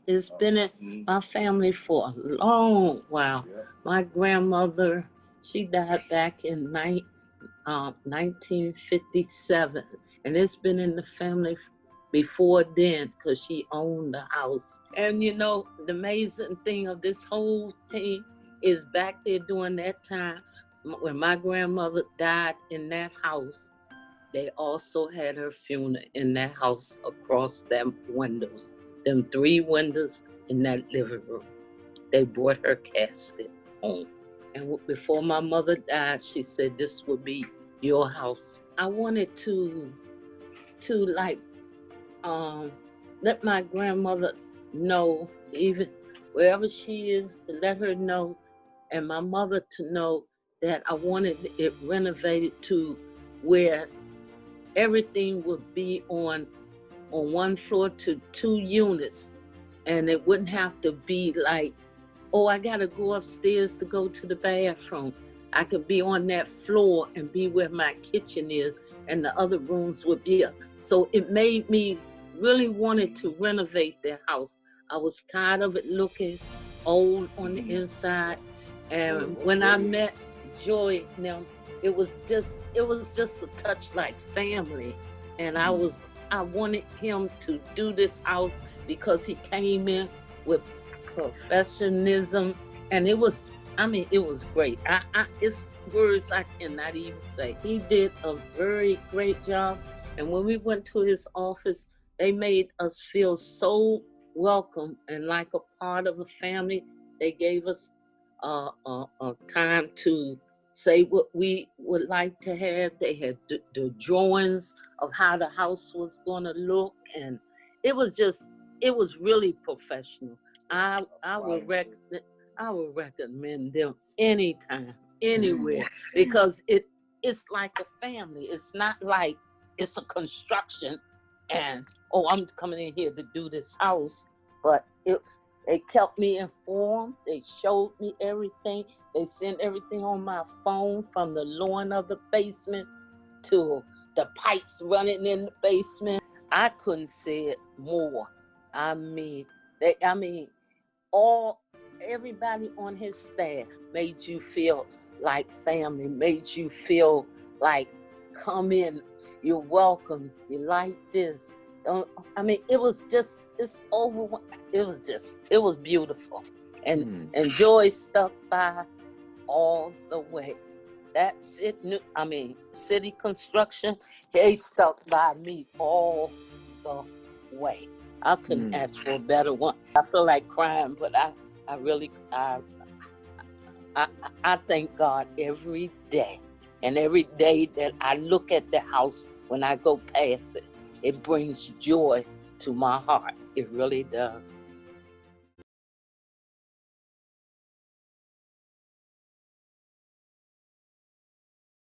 it's been in my family for a long while. My grandmother, she died back in 1957, and it's been in the family before then because she owned the house. And you know, the amazing thing of this whole thing is back there during that time when my grandmother died in that house, they also had her funeral in that house across them windows, them 3 windows in that living room. They brought her casket home. And before my mother died, she said, this would be your house. I wanted to like, let my grandmother know, even wherever she is, to let her know, and my mother to know that I wanted it renovated to where everything would be on 1 floor to 2 units. And it wouldn't have to be like, oh, I gotta go upstairs to go to the bathroom. I could be on that floor and be where my kitchen is, and the other rooms would be up. So it made me really wanted to renovate their house. I was tired of it looking old on the inside. And when I met Joy now, it was just a touch like family. And I wanted him to do this house because he came in with professionalism, and it was great. It's words I cannot even say. He did a very great job, and when we went to his office, they made us feel so welcome and like a part of a family. They gave us a time to say what we would like to have. They had the drawings of how the house was going to look, and it was really professional. I would recommend them anytime, anywhere, because it's like a family. It's not like it's a construction and, oh, I'm coming in here to do this house. But they kept me informed. They showed me everything. They sent everything on my phone, from the lawn of the basement to the pipes running in the basement. I couldn't say it more. Everybody on his staff made you feel like family, made you feel like, come in, you're welcome, you like this. It was beautiful. And Joy stuck by all the way. That's it. City construction, they stuck by me all the way. I couldn't ask for a better one. I feel like crying, but I thank God every day. And every day that I look at the house, when I go past it, it brings joy to my heart. It really does.